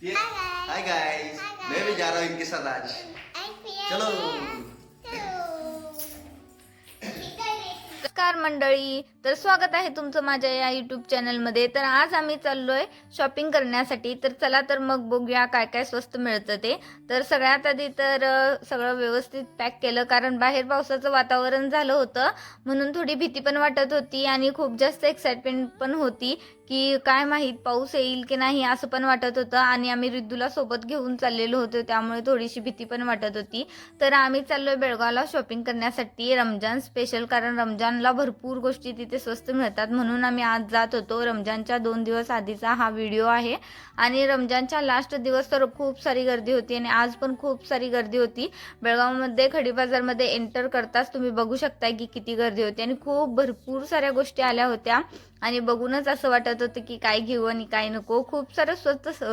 Hi guys, मैं भी जा रहा हूँ इनके साथ आज। चलो। नमस्कार मंडळी, तर स्वागत आहे तुमचं माझ्या या यूट्यूब चॅनलमध्ये। तर आज आम्ही चाललोय शॉपिंग करण्यासाठी। तर चला तर मग बघूया काय काय स्वस्त मिळतं ते। तर सगळ्यात आधी तर सगळं व्यवस्थित पॅक केलं, कारण बाहेर पावसाचं वातावरण झालं होतं, म्हणून थोडी भीती पण वाटत होती आणि खूप जास्त एक्साइटमेंट पण होती की काय माहीत पाऊस येईल की नाही असं पण वाटत होतं। आणि आम्ही रिद्धूला सोबत घेऊन चाललेलो होतो, त्यामुळे थोडीशी भीती पण वाटत होती। तर आम्ही चाललोय बेळगावला शॉपिंग करण्यासाठी रमजान स्पेशल, कारण रमजानला भरपूर गोष्टी तिथे स्वस्त मिळतात, म्हणून आम्ही आज जात होतो। रमजानच्या 2 दिवस आधीचा हा व्हिडिओ आहे आणि रमजानच्या लास्ट दिवस तर खूप सारी गर्दी होती आणि आज पण खूप सारी गर्दी होती। बेळगावमध्ये खडी बाजारमध्ये एंटर करताच तुम्ही बघू शकता की किती गर्दी होती आणि खूप भरपूर साऱ्या गोष्टी आल्या होत्या आणि बघूनच असं वाटत होतं की काय घेऊ आणि काय नको। खूप सारं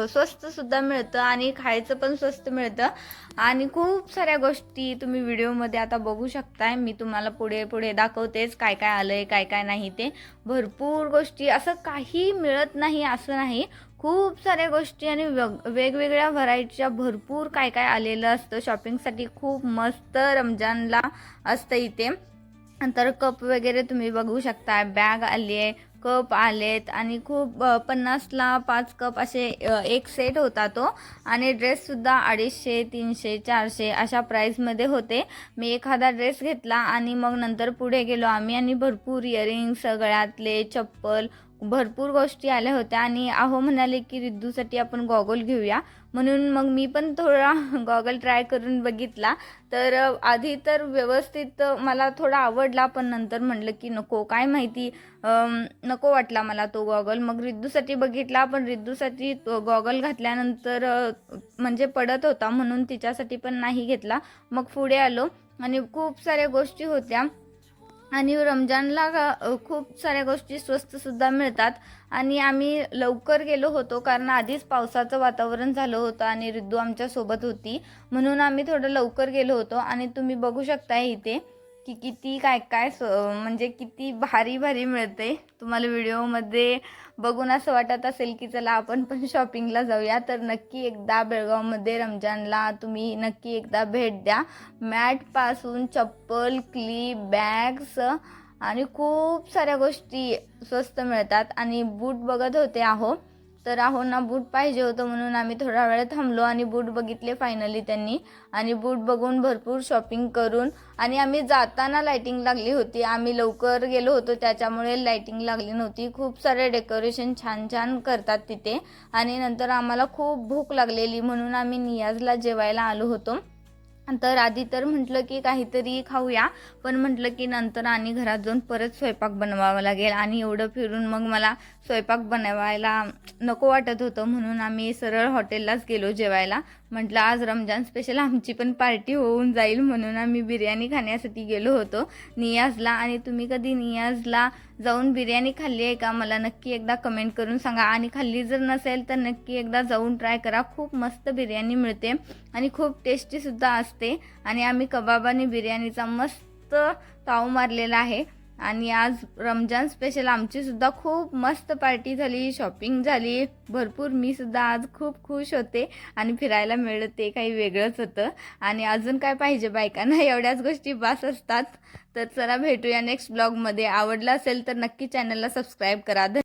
स्वस्त सुद्धा मिळतं आणि खायचं पण स्वस्त मिळतं आणि खूप साऱ्या गोष्टी तुम्ही व्हिडिओमध्ये आता बघू शकताय। मी तुम्हाला पुढे पुढे दाखवतेच काय काय आलंय काय काय नाही ते। भरपूर गोष्टी, असं काही मिळत नाही असं नाही, खूप साऱ्या गोष्टी आणि वेगवेगळ्या व्हरायटीच्या भरपूर काय काय आलेलं असतं शॉपिंगसाठी। खूप मस्त रमजानला असतं इथे। तर कप वगैरे तुम्ही बघू शकता, बॅग आली आहे, कप आलेत आणि खूप 50ला 5 कप असे एक सेट होता तो। आणि ड्रेससुद्धा 250, 300, 400 अशा प्राईसमध्ये होते। मी एखादा ड्रेस घेतला आणि मग नंतर पुढे गेलो आम्ही आणि भरपूर इयरिंग्स, गळ्यातले, चप्पल, भरपूर गोष्टी आल्या होत्या। आणि अहो म्हणाले की रिद्धूसाठी आपण गॉगल घेऊया, म्हणून मग मी पण थोडा गॉगल ट्राय करून बघितला। तर आधी तर व्यवस्थित मला थोडा आवडला, पण नंतर म्हटलं की नको, काय माहिती नको वाटला मला तो गॉगल। मग रिद्धूसाठी बघितला, पण रिद्धूसाठी तो गॉगल घातल्यानंतर म्हणजे पडत होता, म्हणून तिच्यासाठी पण नाही घेतला। मग पुढे आलो आणि खूप साऱ्या गोष्टी होत्या आणि रमजानला खूप साऱ्या गोष्टी स्वस्तसुद्धा मिळतात। आणि आम्ही लवकर गेलो होतो, कारण आधीच पावसाचं वातावरण झालं होतं आणि रिद्धू आमच्यासोबत होती, म्हणून आम्ही थोडं लवकर गेलो होतो। आणि तुम्ही बघू शकता इथे की किती काय काय म्हणजे किती भारी भारी मिळते। तुम्हाला व्हिडिओमध्ये बघून असं वाटत असेल की चला आपण पण शॉपिंगला जाऊया, तर नक्की एकदा बेळगावमध्ये रमजानला तुम्ही नक्की एकदा भेट द्या। मॅटपासून चप्पल, क्लिप, बॅग्स आणि खूप साऱ्या गोष्टी स्वस्त मिळतात। आणि बूट बघत होते आहो, तर आहोंना बूट पाहिजे होतं, म्हणून आम्ही थोडा वेळ थांबलो आणि बूट बघितले फायनली त्यांनी। आणि बूट बघून भरपूर शॉपिंग करून, आणि आम्ही जाताना लाइटिंग लागली होती, आम्ही लवकर गेलो होतो त्याच्यामुळे लाइटिंग लागली नव्हती। खूप सारे डेकोरेशन छान छान करतात तिथे। आणि नंतर आम्हाला खूप भूक लागलेली, म्हणून आम्ही नियाजला जेवायला आलो होतो। तर आधी तर म्हटलं की काहीतरी खाऊया, पण म्हटलं की नंतर आणि घरात जाऊन परत स्वयंपाक बनवावा लागेल आणि एवढं फिरून मग मला स्वयंपाक बनवायला नको वाटत होतं, म्हणून आम्ही सरळ हॉटेललाच गेलो जेवायला। म्हटलं आज रमजान स्पेशल आमची पण पार्टी होऊन जाईल, म्हणून आम्ही बिर्याणी खाण्यासाठी गेलो होतो नियाजला। आणि तुम्ही कधी नियाजला जाऊन बिर्याणी खाल्ली आहे का, मला नक्की एकदा कमेंट करून सांगा। आणि खाल्ली जर नसेल तर नक्की एकदा जाऊन ट्राय करा, खूप मस्त बिर्याणी मिळते आणि खूप टेस्टीसुद्धा असते। आणि आम्ही कबाब आणि बिर्याणीचा मस्त ताव मारलेला आहे। आणि आज रमजान स्पेशल आमचीसुद्धा खूप मस्त पार्टी झाली, शॉपिंग झाली भरपूर। मी सुद्धा आज खूप खुश होते आणि फिरायला मिळलं ते काही वेगळंच होतं। आणि अजून काय पाहिजे बायकांना, एवढ्याच गोष्टी बास असतात। तर चला भेटूया नेक्स्ट ब्लॉगमध्ये। आवडला असेल तर नक्की चॅनलला सबस्क्राईब करा।